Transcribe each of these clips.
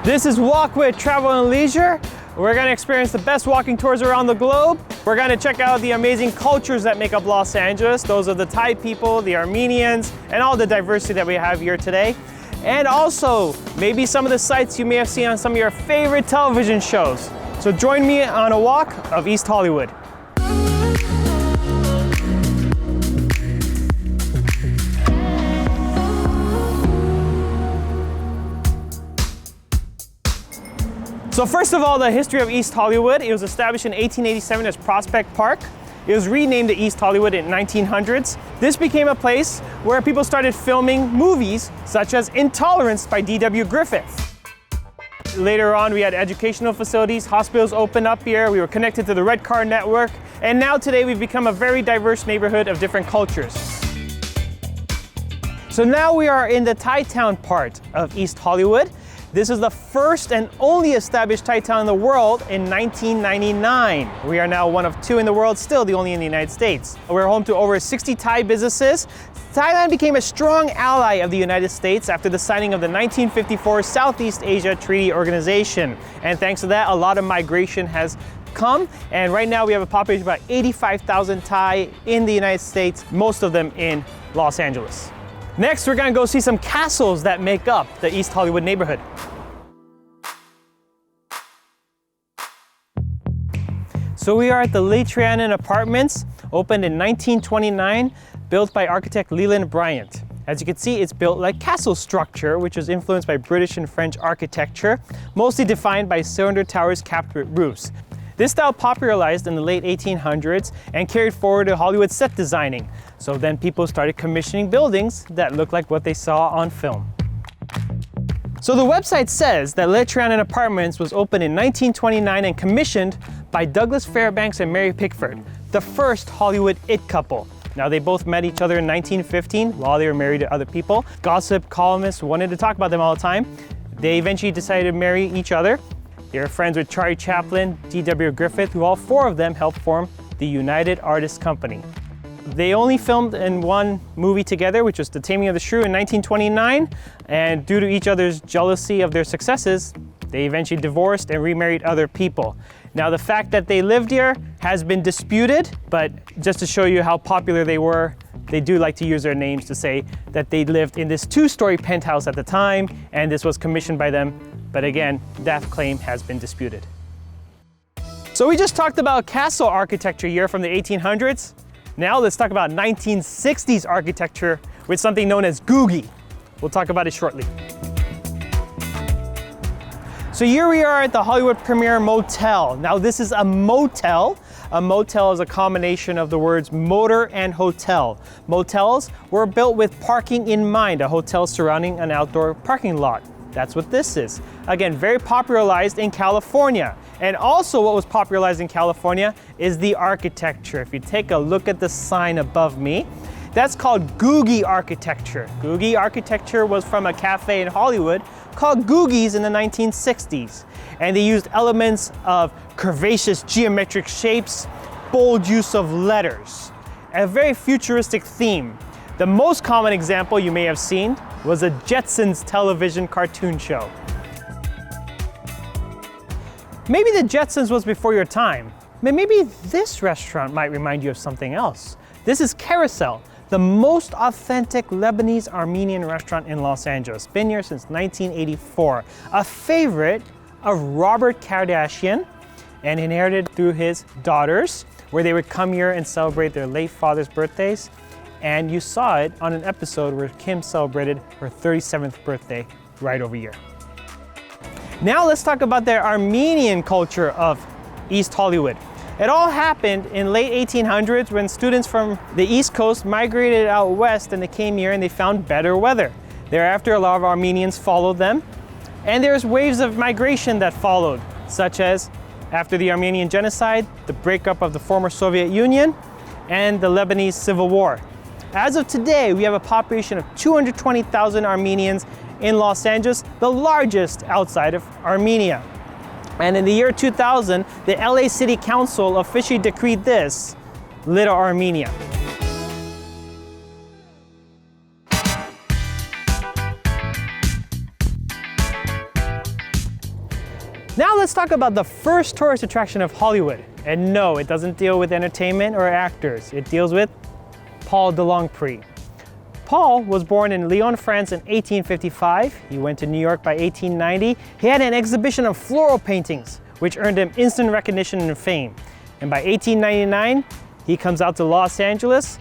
This is Walk with Travel+Leisure. We're gonna experience the best walking tours around the globe. We're gonna check out the amazing cultures that make up Los Angeles. Those are the Thai people, the Armenians, and all the diversity that we have here today. And also, maybe some of the sights you may have seen on some of your favorite television shows. So join me on a walk of East Hollywood. So first of all, the history of East Hollywood. It was established in 1887 as Prospect Park. It was renamed to East Hollywood in 1900s. This became a place where people started filming movies such as Intolerance by D.W. Griffith. Later on, we had educational facilities, hospitals opened up here, we were connected to the Red Car Network, and now today we've become a very diverse neighborhood of different cultures. So now we are in the Thai town part of East Hollywood. This is the first and only established Thai town in the world in 1999. We are now one of two in the world, still the only in the United States. We're home to over 60 Thai businesses. Thailand became a strong ally of the United States after the signing of the 1954 Southeast Asia Treaty Organization. And thanks to that, a lot of migration has come. And right now we have a population of about 85,000 Thai in the United States, most of them in Los Angeles. Next, we're gonna go see some castles that make up the East Hollywood neighborhood. So we are at the Little Trianon Apartments, opened in 1929, built by architect Leland Bryant. As you can see, it's built like castle structure, which was influenced by British and French architecture, mostly defined by cylinder towers capped with roofs. This style popularized in the late 1800s and carried forward to Hollywood set designing. So then people started commissioning buildings that looked like what they saw on film. So the website says that Little Trianon Apartments was opened in 1929 and commissioned by Douglas Fairbanks and Mary Pickford, the first Hollywood it couple. Now they both met each other in 1915 while they were married to other people. Gossip columnists wanted to talk about them all the time. They eventually decided to marry each other. They were friends with Charlie Chaplin, D.W. Griffith, who all four of them helped form the United Artists Company. They only filmed in one movie together, which was The Taming of the Shrew in 1929, and due to each other's jealousy of their successes, they eventually divorced and remarried other people. Now the fact that they lived here has been disputed, but just to show you how popular they were, they do like to use their names to say that they lived in this two-story penthouse at the time, and this was commissioned by them. But again, that claim has been disputed. So we just talked about castle architecture here from the 1800s. Now let's talk about 1960s architecture with something known as Googie. We'll talk about it shortly. So here we are at the Hollywood Premier Motel. Now this is a motel. A motel is a combination of the words motor and hotel. Motels were built with parking in mind, a hotel surrounding an outdoor parking lot. That's what this is. Again, very popularized in California. And also what was popularized in California is the architecture. If you take a look at the sign above me, that's called Googie architecture. Googie architecture was from a cafe in Hollywood called Googie's in the 1960s. And they used elements of curvaceous geometric shapes, bold use of letters, a very futuristic theme. The most common example you may have seen was a Jetsons television cartoon show. Maybe the Jetsons was before your time, but maybe this restaurant might remind you of something else. This is Carousel, the most authentic Lebanese Armenian restaurant in Los Angeles. Been here since 1984. A favorite of Robert Kardashian and inherited through his daughters, where they would come here and celebrate their late father's birthdays. And you saw it on an episode where Kim celebrated her 37th birthday right over here. Now let's talk about the Armenian culture of East Hollywood. It all happened in late 1800s when students from the East Coast migrated out west and they came here and they found better weather. Thereafter, a lot of Armenians followed them. And there's waves of migration that followed, such as after the Armenian genocide, the breakup of the former Soviet Union, and the Lebanese Civil War. As of today, we have a population of 220,000 Armenians in Los Angeles, the largest outside of Armenia. And in the year 2000, the LA City Council officially decreed this, Little Armenia. Now let's talk about the first tourist attraction of Hollywood. And no, it doesn't deal with entertainment or actors. It deals with Paul de Longpre. Paul was born in Lyon, France in 1855. He went to New York by 1890. He had an exhibition of floral paintings, which earned him instant recognition and fame. And by 1899, he comes out to Los Angeles.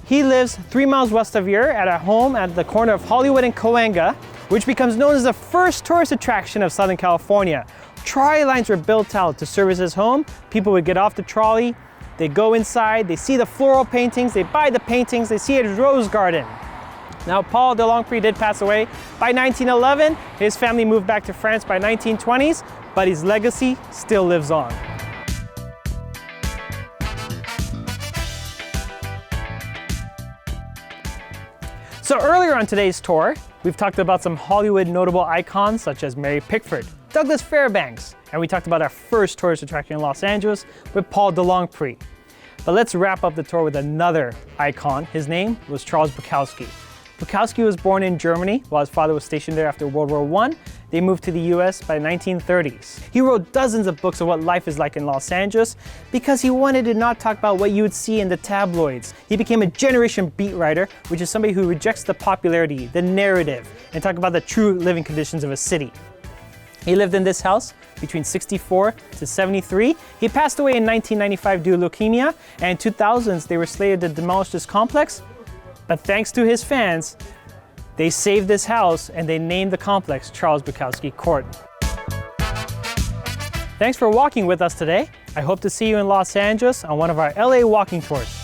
He lives 3 miles west of here at a home at the corner of Hollywood and Cahuenga, which becomes known as the first tourist attraction of Southern California. Trolley lines were built out to service his home. People would get off the trolley, they go inside, they see the floral paintings, they buy the paintings, they see his rose garden. Now, Paul de Longpre did pass away by 1911. His family moved back to France by 1920s, but his legacy still lives on. So earlier on today's tour, we've talked about some Hollywood notable icons such as Mary Pickford, Douglas Fairbanks, and we talked about our first tourist attraction in Los Angeles with Paul de Longpre. But let's wrap up the tour with another icon. His name was Charles Bukowski. Bukowski was born in Germany while his father was stationed there after World War I. They moved to the US by the 1930s. He wrote dozens of books of what life is like in Los Angeles because he wanted to not talk about what you would see in the tabloids. He became a generation beat writer, which is somebody who rejects the popularity, the narrative, and talk about the true living conditions of a city. He lived in this house between 64 to 73. He passed away in 1995 due to leukemia, and in 2000s they were slated to demolish this complex. But thanks to his fans, they saved this house and they named the complex Charles Bukowski Court. Thanks for walking with us today. I hope to see you in Los Angeles on one of our LA walking tours.